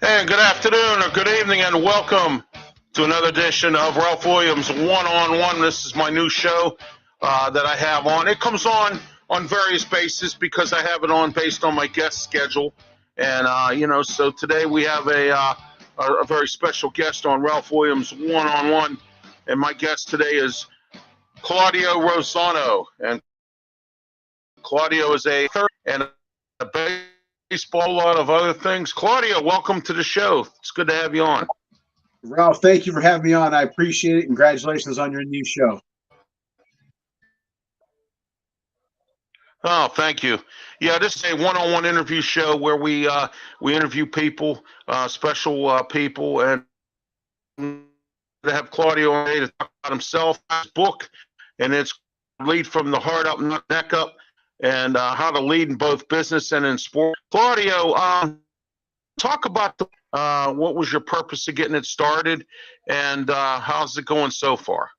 Hey, good afternoon or good evening, and welcome to another edition of Ralph Williams One-on-One. This is my new show that I have on. It comes on various bases because I have it on based on my guest schedule, and so today we have a very special guest on Ralph Williams One-on-One, and my guest today is Claudio Rosano, and Claudio is a third and a baseball, a lot of other things. Claudio, welcome to the show. It's good to have you on. Ralph, thank you for having me on. I appreciate it. Congratulations on your new show. Oh, thank you. Yeah, this is a one-on-one interview show where we interview people, special people, and to have Claudio on to talk about himself, his book, and it's Lead from the Heart Up, not Neck Up, and how to lead in both business and in sport. Claudio, talk about what was your purpose of getting it started, and how's it going so far?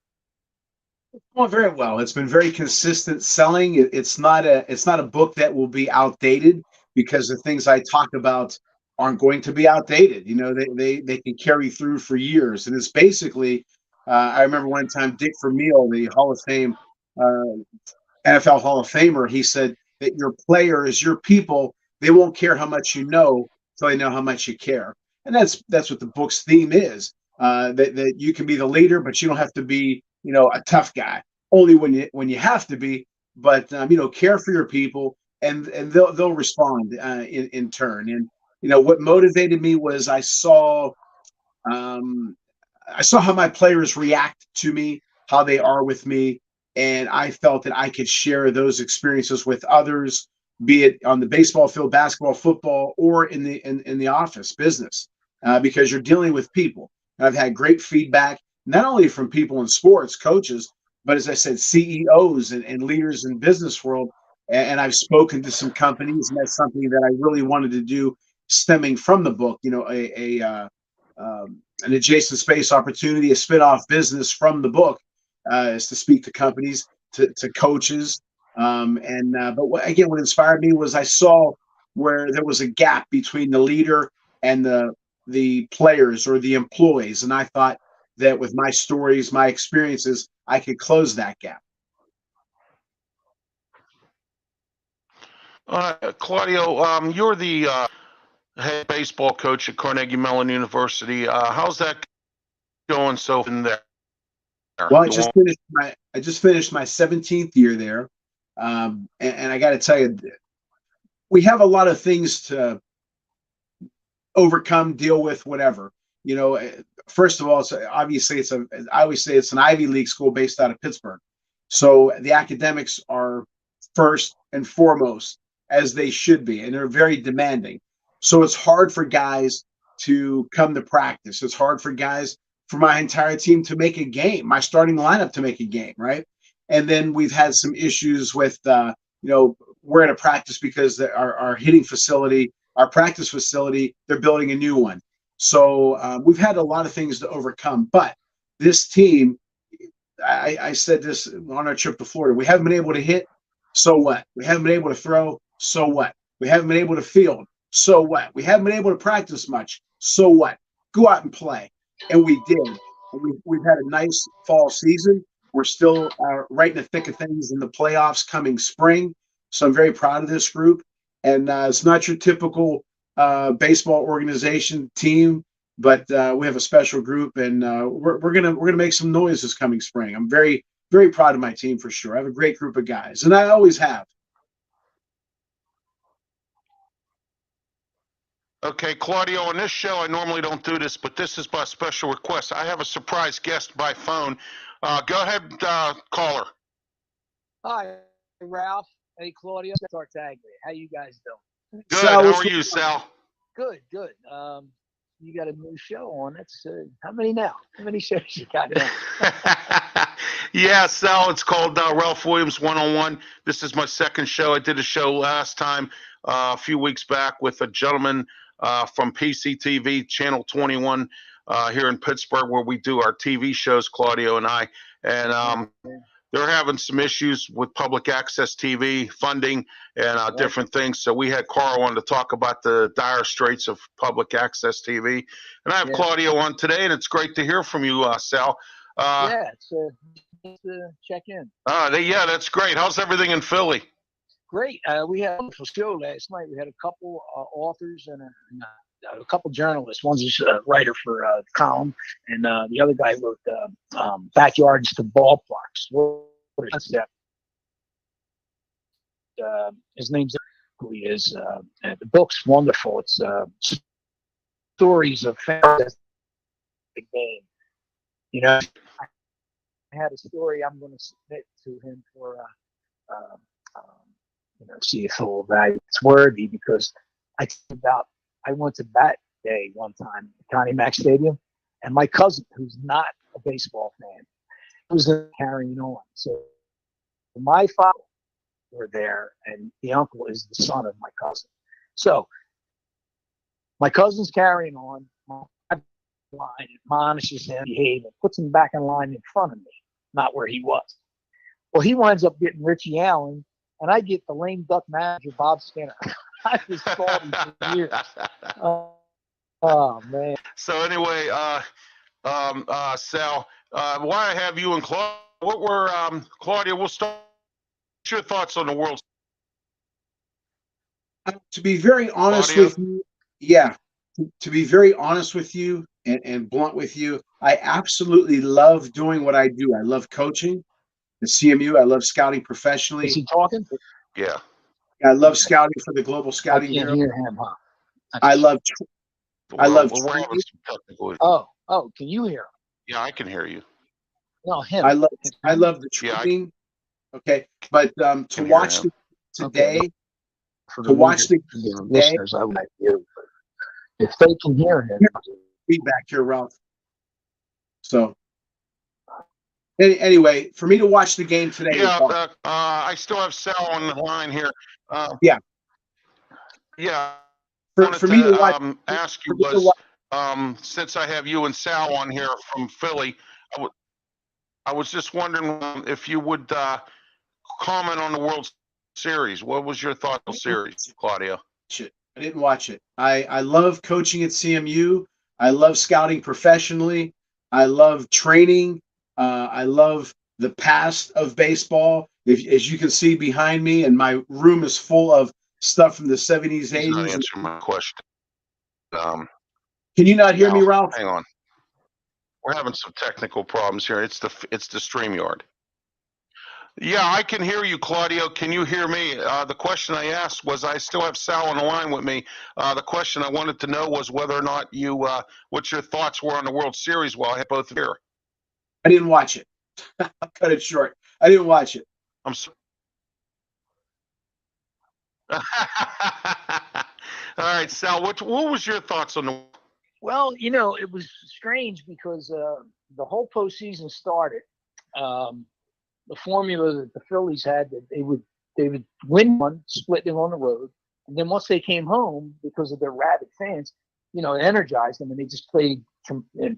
Going very well. It's been very consistent selling. It's not a book that will be outdated because the things I talk about aren't going to be outdated. They can carry through for years. And it's basically, I remember one time Dick Vermeil, the Hall of Fame NFL Hall of Famer, he said that your players, your people, they won't care how much you know till they know how much you care. And that's what the book's theme is. That you can be the leader, but you don't have to be, a tough guy. Only when you have to be. But care for your people, and they'll respond in turn. And what motivated me was I saw how my players react to me, how they are with me, and I felt that I could share those experiences with others, be it on the baseball field, basketball, football, or in the office business, because you're dealing with people. And I've had great feedback, not only from people in sports, coaches, but as I said, CEOs and leaders in business world. And I've spoken to some companies, and that's something that I really wanted to do, stemming from the book. An adjacent space opportunity, a spin-off business from the book, is to speak to companies, to coaches. But what inspired me was I saw where there was a gap between the leader and the players or the employees. And I thought that with my stories, my experiences, I could close that gap. Claudio, you're the head baseball coach at Carnegie Mellon University. How's that going so far in there? Well, You want- I just finished my 17th year there. And I got to tell you, we have a lot of things to overcome, deal with, whatever. First of all, obviously I always say it's an Ivy League school based out of Pittsburgh. So the academics are first and foremost, as they should be, and they're very demanding. So it's hard for guys to come to practice. It's hard for guys, for my entire team to make a game, my starting lineup to make a game, right? And then we've had some issues with, we're at a practice because our hitting facility, our practice facility, they're building a new one. So we've had a lot of things to overcome. But this team, I said this on our trip to Florida, we haven't been able to hit. So what? We haven't been able to throw. So what? We haven't been able to field. So what? We haven't been able to practice much. So what? Go out and play. And we did. And we've had a nice fall season. We're still right in the thick of things in the playoffs coming spring. So I'm very proud of this group. And it's not your typical baseball organization team, but we have a special group, and we're gonna make some noise this coming spring. I'm very, very proud of my team for sure. I have a great group of guys, and I always have. Okay, Claudio, on this show, I normally don't do this, but this is by special request. I have a surprise guest by phone. Go ahead, caller. Hi, Ralph. Hey, Claudio. Tartaglia. How you guys doing? Good. Sal, How what's are you, Sal? Good, good. You got a new show on. That's how many now? How many shows you got now? Yeah, Sal, it's called Ralph Williams One-on-One. This is my second show. I did a show last time, a few weeks back, with a gentleman from PCTV, Channel 21, here in Pittsburgh, where we do our TV shows, Claudio and I. And they're having some issues with public access TV funding and different things. So we had Carl on to talk about the dire straits of public access TV. And I have Claudio on today, and it's great to hear from you, Sal. It's check in. Yeah, that's great. How's everything in Philly? Great. We had a wonderful show last night. We had a couple authors and a couple journalists. One's a writer for the column, and the other guy wrote Backyards to Ballparks. What is that? His name's who he is. And the book's wonderful. It's stories of fantastic game. You know, I had a story I'm going to submit to him for see if he'll value it's worthy, because I went to bat day one time at Connie Mack Stadium, and my cousin, who's not a baseball fan, was carrying on. So my father were there, and the uncle is the son of my cousin. So my cousin's carrying on. My line admonishes him, behave, and puts him back in line in front of me, not where he was. Well, he winds up getting Richie Allen, and I get the lame duck manager, Bob Skinner. I was salty for years. Oh, man. So anyway, Sal, why I have you and Claudia, Claudia, we'll start. What's your thoughts on the World Series? To be very honest with you, to be very honest with you and blunt with you, I absolutely love doing what I do. I love coaching at CMU. I love scouting professionally. Is he talking? Yeah. I love scouting for the Global Scouting Bureau. I can't hear him, huh? I love Oh, can you hear him? Yeah, I can hear you. No, him. I love the training. Okay, but to watch today, to watch the listeners, I would like you. If they can hear him, feedback here, Ralph. So anyway, for me to watch the game today, I still have Sal on the line here. For me to ask you was, since I have you and Sal on here from Philly, I was just wondering if you would comment on the World Series. What was your thought on the series, Claudio? I didn't watch it. I love coaching at CMU. I love scouting professionally. I love training. I love the past of baseball. As you can see behind me, and my room is full of stuff from the 70s, 80s. He's not answering my question. Can you not hear me, Ralph? Hang on. We're having some technical problems here. It's the StreamYard. Yeah, I can hear you, Claudio. Can you hear me? The question I asked was, I still have Sal on the line with me. The question I wanted to know was whether or not you, what your thoughts were on the World Series while I had both here. I didn't watch it. I'll cut it short. I didn't watch it. I'm sorry. All right, Sal, what was your thoughts on the? Well, it was strange because the whole postseason started. The formula that the Phillies had, that they would win one, split them on the road, and then once they came home, because of their rabid fans, it energized them, and they just played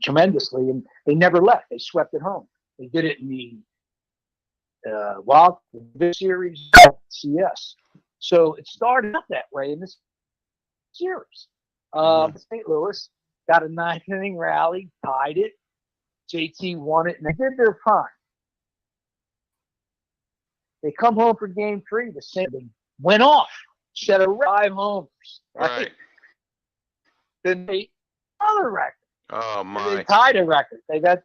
tremendously, and they never left. They swept at home. They did it in the Wild Series, CS. So it started out that way in this series. St. Louis got a 9th-inning rally, tied it. JT won it, and they did their time. They come home for Game 3. The same thing went off. Set a 5 homers. Right. Then they another record. Oh my! They tied a record. They got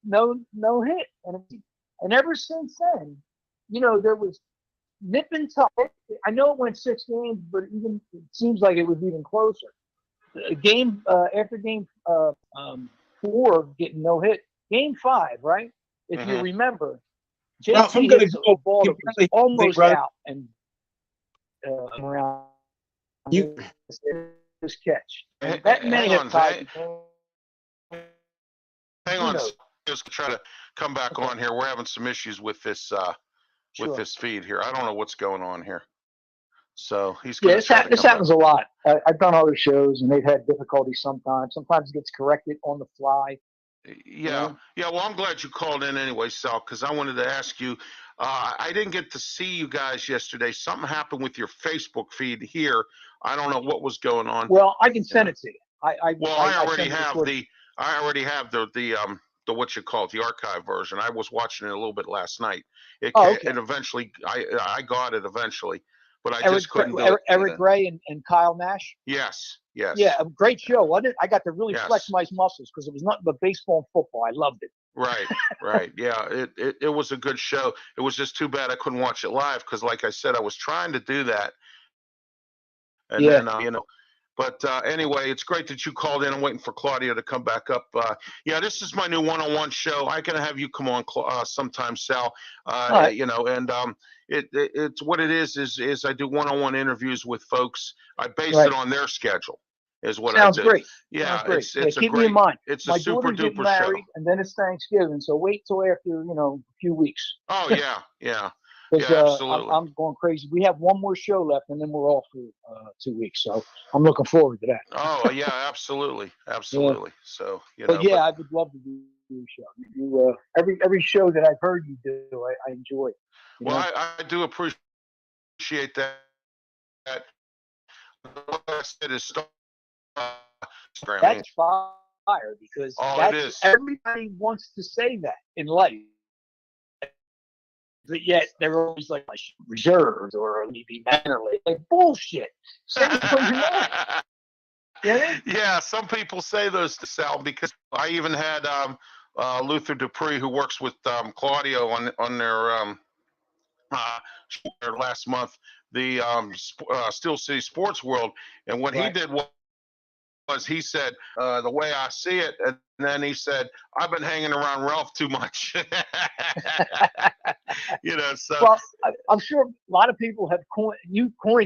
no hit, and ever since then, there was nip and tuck. I know it went 6 games, but even it seems like it was even closer. Game after game 4, getting no hit. Game 5, right? If you remember, JT hits a ball that was almost out and around his catch. That may have tied. Hang on, just try to come back on here. We're having some issues with this this feed here. I don't know what's going on here. So he's this happens a lot. I've done other shows and they've had difficulties sometimes. Sometimes it gets corrected on the fly. Yeah, yeah. Well, I'm glad you called in anyway, Sal, because I wanted to ask you. I didn't get to see you guys yesterday. Something happened with your Facebook feed here. I don't know what was going on. Well, I can send Yeah. it to you. I Well, I send it to I already have the what you call it, the archive version. I was watching it a little bit last night. Oh, okay. And eventually I got it eventually, but I Eric just couldn't do it. Eric Gray and Kyle Nash. Yes, Yeah, yes, a great show, wasn't it? I got to really flex yes. my muscles because it was nothing but baseball and football. I loved it. Right, right. Yeah, it was a good show. It was just too bad I couldn't watch it live because, like I said, I was trying to do that, and Yeah. then But anyway, it's great that you called in. I'm waiting for Claudio to come back up. Yeah, this is my new one-on-one show. I can have you come on sometime, Sal. All right. And it's what it is I do one-on-one interviews with folks. I base Right. it on their schedule, is what Sounds I do. great. Yeah, Sounds great. it's a keep me great. in mind. It's a My super daughter's getting duper show. married, and then it's Thanksgiving, so wait till after a few weeks. Oh yeah, yeah. Because Yeah, absolutely. I'm going crazy. We have one more show left, and then we're off for 2 weeks. So I'm looking forward to that. Oh yeah, absolutely, absolutely. So But yeah, I would love to do a show. You, every show that I've heard you do, I enjoy. Well, I do appreciate that. What I said is that's fire because it is. Everybody wants to say that in life. But yet they're always like reserved or maybe mannerly. Like bullshit. Say it from your mouth. Yeah, some people say those to Sal because I even had Luther Dupree, who works with Claudio on their last month, the Steel City Sports World, and what he did was he said the way I see it, and then he said I've been hanging around Ralph too much. So well, I'm sure a lot of people have coined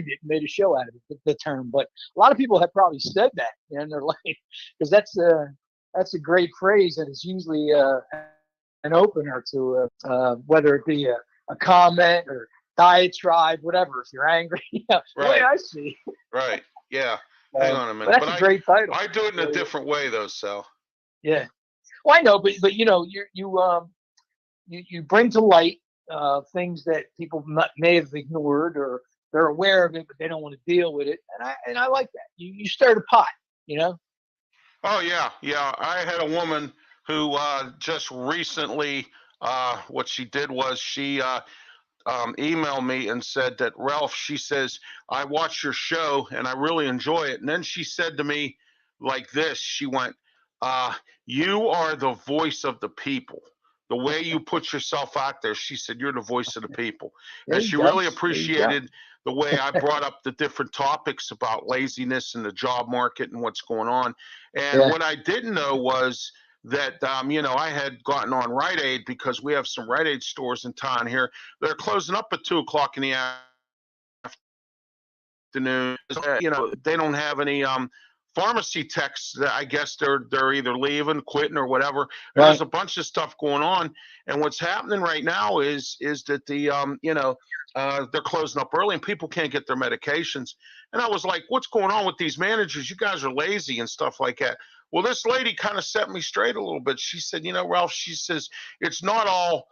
it, made a show out of it, the term, but a lot of people have probably said that in their life because that's a great phrase, and it's usually an opener to whether it be a comment or diatribe, whatever. If you're angry, the way I see. Right. Yeah. Hang on a minute. But that's a great title. I do it in a different way, though, Sal. Yeah. Well, I know, but you bring to light things that people may have ignored or they're aware of it, but they don't want to deal with it. And I like that. You stir the pot, Oh yeah, yeah. I had a woman who just recently, what she did was she emailed me and said that Ralph, she says, I watch your show and I really enjoy it. And then she said to me like this, she went, you are the voice of the people. The way you put yourself out there, she said, you're the voice of the people. And she really appreciated the way I brought up the different topics about laziness and the job market and what's going on. And what I didn't know was that, I had gotten on Rite Aid because we have some Rite Aid stores in town here. They're closing up at 2:00 in the afternoon. They don't have any pharmacy techs. I guess they're either leaving, quitting, or whatever. There's a bunch of stuff going on, and what's happening right now is that they're closing up early and people can't get their medications. And I was like, what's going on with these managers? You guys are lazy and stuff like that. Well, this lady kind of set me straight a little bit. She said, Ralph, she says, it's not all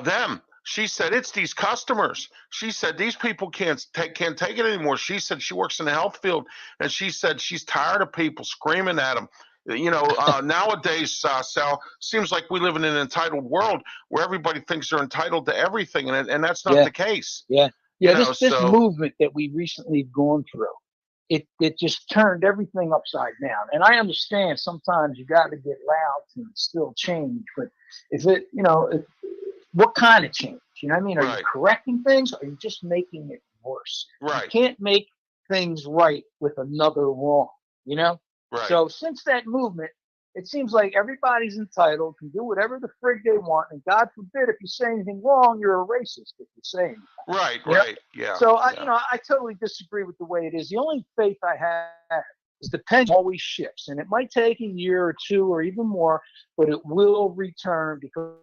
them. She said, it's these customers. She said, these people can't take it anymore. She said she works in the health field, and she said she's tired of people screaming at them. Nowadays, Sal, seems like we live in an entitled world where everybody thinks they're entitled to everything, and that's not the case. Yeah. This movement that we recently gone through, it just turned everything upside down. And I understand sometimes you got to get loud to still change, but what kind of change? You know what I mean? Are you correcting things? Or are you just making it worse? Right. You can't make things right with another wrong, Right. So since that movement, it seems like everybody's entitled, can do whatever the frig they want, and God forbid if you say anything wrong, you're a racist if you say anything. Right, yeah. So I totally disagree with the way it is. The only faith I have is the pendulum always shifts, and it might take a year or two or even more, but it will return because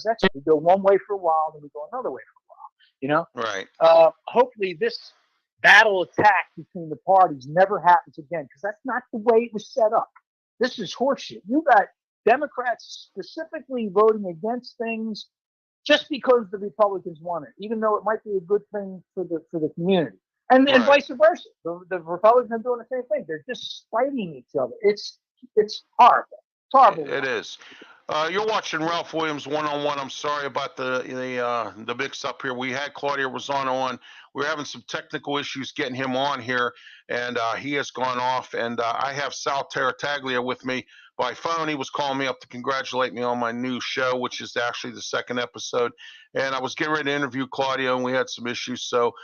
that's it. We go one way for a while, then we go another way for a while. Right. Hopefully this battle attack between the parties never happens again because that's not the way it was set up. This is horseshit. You got Democrats specifically voting against things just because the Republicans want it, even though it might be a good thing for the community, and vice versa. The Republicans are doing the same thing. They're just fighting each other. It's horrible. It's horrible. It is. You're watching Ralph Williams one-on-one. I'm sorry about the mix-up here. We had Claudio Rosano on. We're having some technical issues getting him on here, and he has gone off. And I have Sal Tarataglia with me by phone. He was calling me up to congratulate me on my new show, which is actually the second episode. And I was getting ready to interview Claudio, and we had some issues. So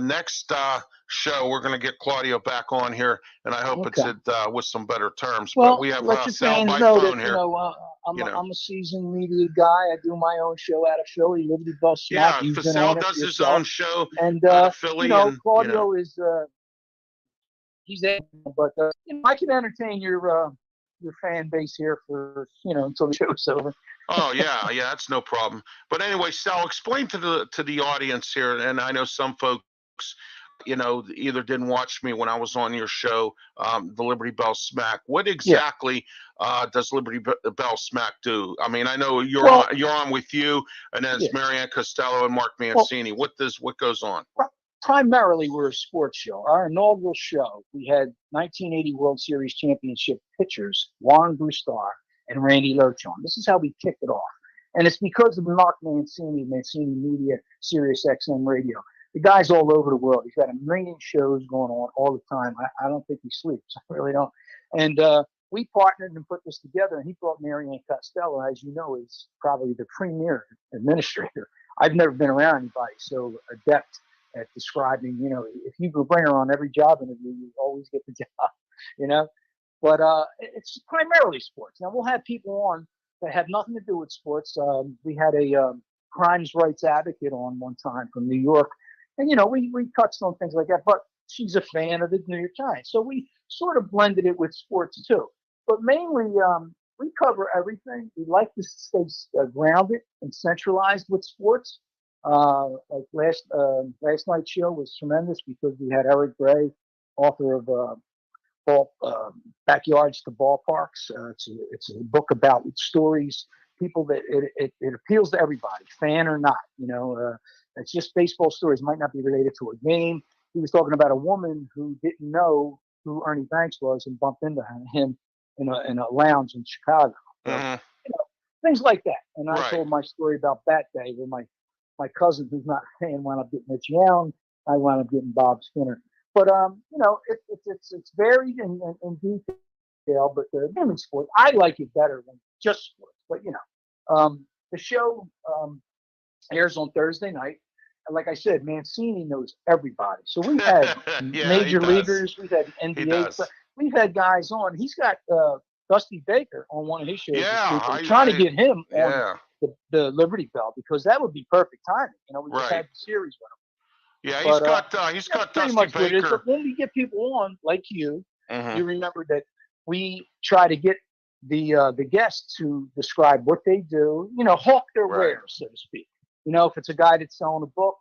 next show, we're going to get Claudio back on here, and I hope it's with some better terms. Well, but we have let your Sal fans by know phone that, here. I'm a seasoned media guy. I do my own show out of Philly, Liberty Bell Smack. Yeah, Sal does his own show and out of Philly. Claudio is he's able, but I can entertain your fan base here for until the show's over. Oh yeah, that's no problem. But anyway, Sal, explain to the audience here, and I know some folks, either didn't watch me when I was on your show, the Liberty Bell Smack. What exactly does Liberty Bell Smack do? I mean, I know you're on with you, and then it's Marianne Costello and Mark Mancini. What goes on? Primarily, we're a sports show. Our inaugural show, we had 1980 World Series championship pitchers Warren Brustar and Randy Lerch on. This is how we kicked it off. And it's because of Mark Mancini Media, Sirius XM Radio. The guy's all over the world. He's got 1 million shows going on all the time. I don't think he sleeps. I really don't. And we partnered and put this together, and he brought Marianne Costello, as you know, is probably the premier administrator. I've never been around anybody so adept at describing, if you could bring her on every job interview, you always get the job, But it's primarily sports. Now, we'll have people on that have nothing to do with sports. We had a crimes rights advocate on one time from New York. And, we touched on things like that. But she's a fan of the New York Giants. So we sort of blended it with sports, too. But mainly, we cover everything. We like to stay grounded and centralized with sports. Like last night's show was tremendous because we had Eric Gray, author of Backyards to Ballparks. It's a book about stories, people that it appeals to everybody, fan or not. It's just baseball stories, might not be related to a game. He was talking about a woman who didn't know who Ernie Banks was and bumped into him in a lounge in Chicago. Mm-hmm. Things like that. And I told my story about Bat Day where my cousin, who's not a fan, wound up getting Mitch Young. I wound up getting Bob Skinner. But it's varied in detail. But the women's sport, I like it better than just sports. But the show airs on Thursday night. And like I said, Mancini knows everybody. So we've had major leaguers, we've had NBA, we've had guys on. He's got Dusty Baker on one of his shows. I'm trying to get him on the Liberty Bell because that would be perfect timing. We just had the series with him. Yeah, he's got Dusty Baker. But when we get people on like you, you remember that we try to get the guests to describe what they do. Hawk their wares, so to speak. If it's a guy that's selling a book,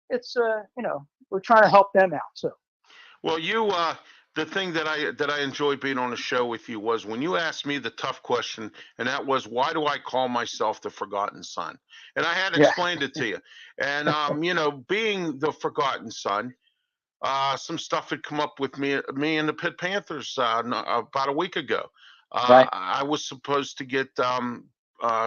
it's we're trying to help them out. So, well, the thing that I enjoyed being on the show with you was when you asked me the tough question, and that was, why do I call myself the Forgotten Son? And I had explained it to you. And being the Forgotten Son, some stuff had come up with me and the Pitt Panthers about a week ago. I was supposed to get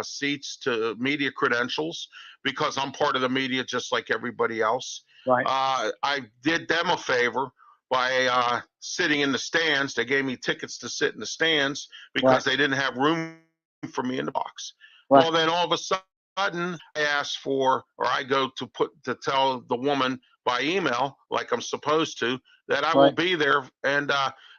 seats to media credentials because I'm part of the media just like everybody else. I did them a favor by sitting in the stands. They gave me tickets to sit in the stands because they didn't have room for me in the box. Well, then all of a sudden I go to tell the woman by email, like I'm supposed to, that I will be there. And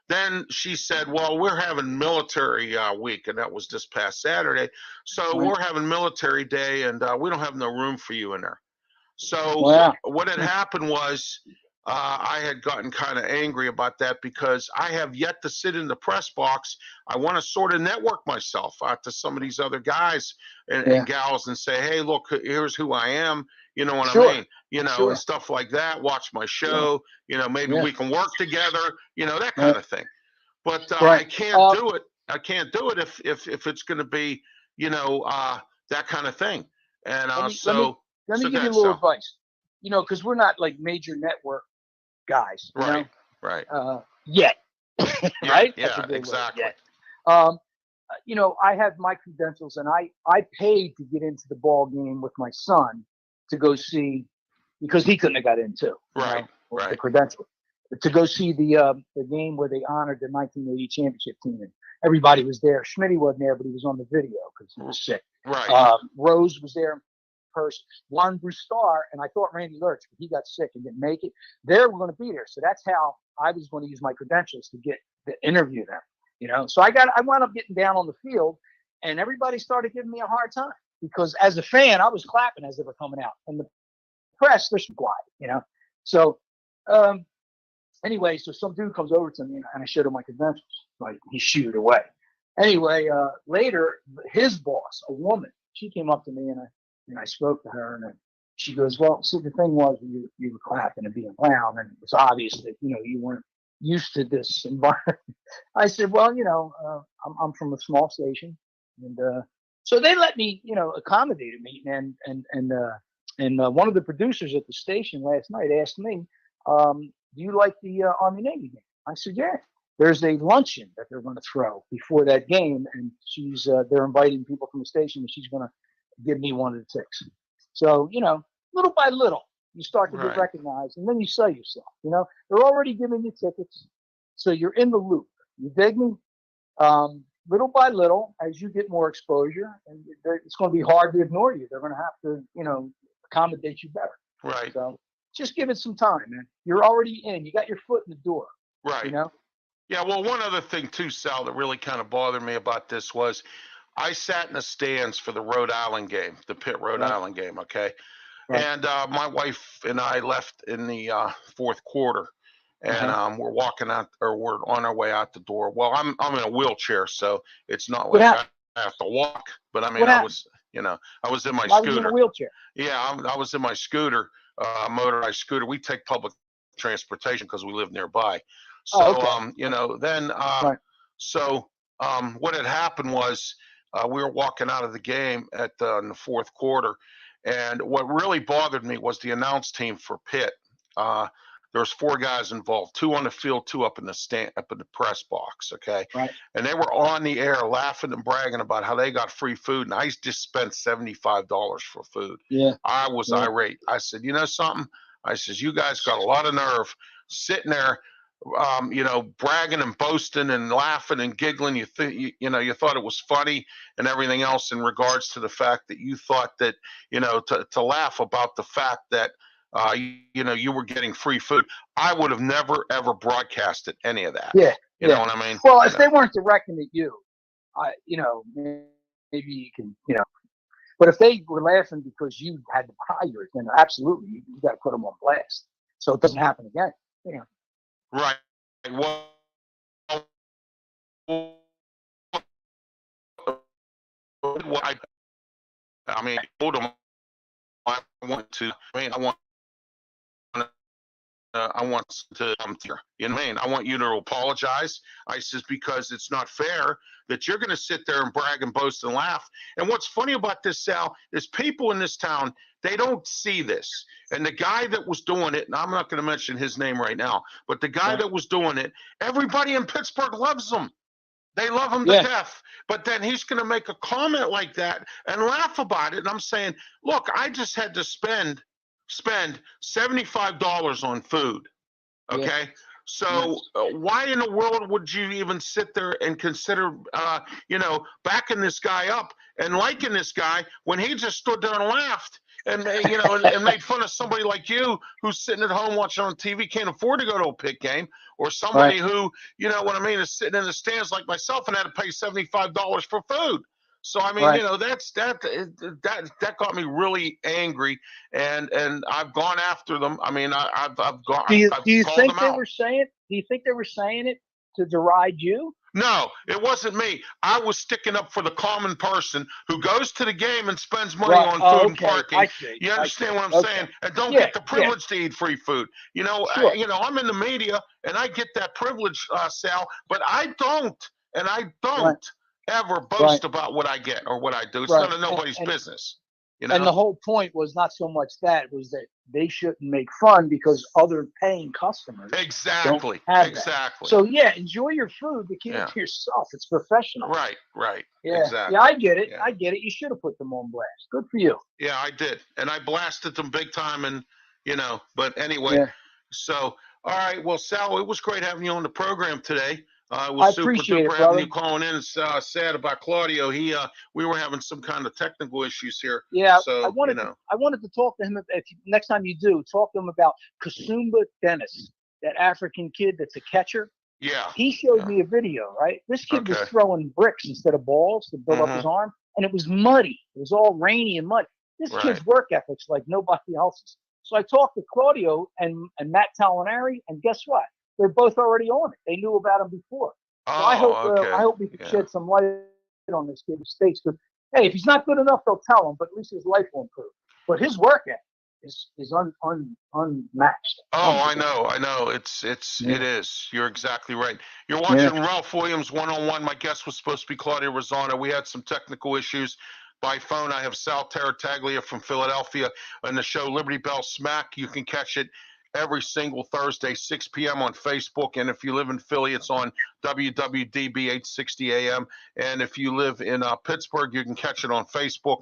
then she said, well, we're having military week, and that was this past Saturday. So we're having military day, and we don't have no room for you in there. So what had happened was I had gotten kind of angry about that because I have yet to sit in the press box. I want to sort of network myself out to some of these other guys and gals and say, hey, look, here's who I am. You know what I mean? And stuff like that. Watch my show. Maybe we can work together, that kind of thing. But I can't do it I can't do it if it's going to be, that kind of thing. And Let me so give you a good, little Sal. advice. Because we're not like major network guys. Right. Yet. Right? Yeah, That's a good exactly. word. Yet. I have my credentials, and I paid to get into the ball game with my son to go see, because he couldn't have got in too. Right. The credential to go see the game where they honored the 1980 championship team, and everybody was there. Schmitty wasn't there, but he was on the video because he was sick. Right. Rose was there in person. Juan Brustar, and I thought Randy Lurch, but he got sick and didn't make it. They were going to be there, so that's how I was going to use my credentials to interview them. So I wound up getting down on the field, and everybody started giving me a hard time because as a fan, I was clapping as they were coming out, and the press, they're quiet. So anyway, so some dude comes over to me, and I showed him my credentials. Like, he shooed away. Anyway, later, his boss, a woman, she came up to me, and I spoke to her, and she goes, "Well, see, the thing was, you were clapping and being loud, and it was obvious that you weren't used to this environment." I said, "Well, I'm from a small station, and so they let me, accommodate me." And one of the producers at the station last night asked me, "Do you like the Army Navy game?" I said, "Yeah." There's a luncheon that they're going to throw before that game, and they're inviting people from the station, and she's going to give me one of the ticks. So, little by little, you start to get recognized, and then you sell yourself. They're already giving you tickets, so you're in the loop. You dig me? Little by little, as you get more exposure, and it's going to be hard to ignore you. They're going to have to, accommodate you better. Right. So just give it some time, man. You're already in. You got your foot in the door. Right. Yeah, well, one other thing too, Sal, that really kind of bothered me about this was I sat in the stands for the Rhode Island game, the Pitt Rhode Island game, okay? Right. And my wife and I left in the fourth quarter, and we're walking out, or we're on our way out the door. Well, I'm in a wheelchair, so it's not like I have to walk, but I mean, I was in my scooter. I was in a wheelchair. Yeah, I was in my scooter, motorized scooter. We take public transportation because we live nearby. So, so what had happened was we were walking out of the game in the fourth quarter, and what really bothered me was the announce team for Pitt. There was 4 guys involved, 2 on the field, 2 up in the press box, okay? Right. And they were on the air laughing and bragging about how they got free food, and I just spent $75 for food. Yeah. I was irate. I said, you know something? I says, you guys got a lot of nerve sitting there, bragging and boasting and laughing and giggling. You thought it was funny and everything else in regards to the fact that you thought that, to laugh about the fact that, you were getting free food. I would have never, ever broadcasted any of that. Yeah. You know what I mean? Well, if they weren't directing at you, maybe you can, but if they were laughing because you had to buy yours, then absolutely, you got to put them on blast so it doesn't happen again. Right. Well, I mean, I want to come here. You know what I mean? I want you to apologize. I says, because it's not fair that you're going to sit there and brag and boast and laugh. And what's funny about this, Sal, is people in this town, they don't see this. And the guy that was doing it, and I'm not going to mention his name right now, but the guy that was doing it, everybody in Pittsburgh loves him. They love him to death. But then he's going to make a comment like that and laugh about it. And I'm saying, look, I just had to spend $75 on food. Okay. So why in the world would you even sit there and consider, backing this guy up and liking this guy when he just stood there and laughed and made fun of somebody like you who's sitting at home watching on TV, can't afford to go to a Pitt game, or somebody who, is sitting in the stands like myself and had to pay $75 for food. So I mean, that got me really angry, and I've gone after them. I mean, I've gone. Do you think they were saying? Do you think they were saying it to deride you? No, it wasn't me. I was sticking up for the common person who goes to the game and spends money on food and parking. I see. You understand what I'm saying? And don't get the privilege to eat free food. I'm in the media and I get that privilege, Sal, but I don't. and I don't ever boast about what I get or what I do. It's none of nobody's business. You know? And the whole point was not so much that, was that they shouldn't make fun because other paying customers exactly don't have exactly. That. So yeah, enjoy your food, but keep it to yourself. It's professional. Right. Yeah. Exactly. Yeah, I get it. Yeah. I get it. You should have put them on blast. Good for you. Yeah, I did, and I blasted them big time, and But anyway, so all right. Well, Sal, it was great having you on the program today. It was super duper having you calling in. Sad about Claudio. We were having some kind of technical issues here. Yeah, so I wanted to talk to him. Next time you do, talk to him about Kasumba Dennis, that African kid that's a catcher. Yeah, he showed me a video. Right, this kid was throwing bricks instead of balls to build up his arm, and it was muddy. It was all rainy and muddy. This kid's work ethic's like nobody else's. So I talked to Claudio and Matt Talinari, and guess what? They're both already on it. They knew about him before. So I hope we can shed some light on this kid's mistakes. Because hey, if he's not good enough, they'll tell him. But at least his life will improve. But his work ethic is unmatched. Oh, I know. It is. You're exactly right. You're watching Ralph Williams One-on-One. My guest was supposed to be Claudio Rosano. We had some technical issues. By phone, I have Sal Tarataglia from Philadelphia on the show Liberty Bell Smack. You can catch it every single Thursday, 6 p.m. on Facebook. And if you live in Philly, it's on WWDB 860 AM. And if you live in Pittsburgh, you can catch it on Facebook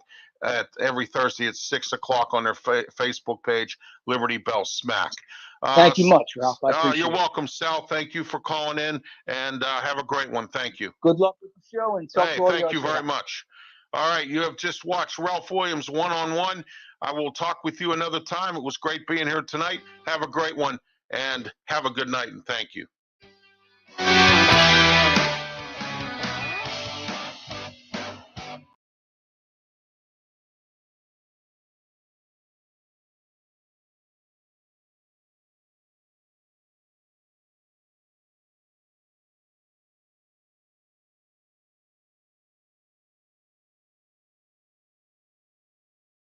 every Thursday at 6 o'clock on their Facebook page, Liberty Bell Smack. Thank you much, Ralph. I appreciate You're welcome, Sal. Thank you for calling in, and have a great one. Thank you. Good luck with the show. And thank you very much. All right, you have just watched Ralph Williams One-on-One. I will talk with you another time. It was great being here tonight. Have a great one, and have a good night, and thank you.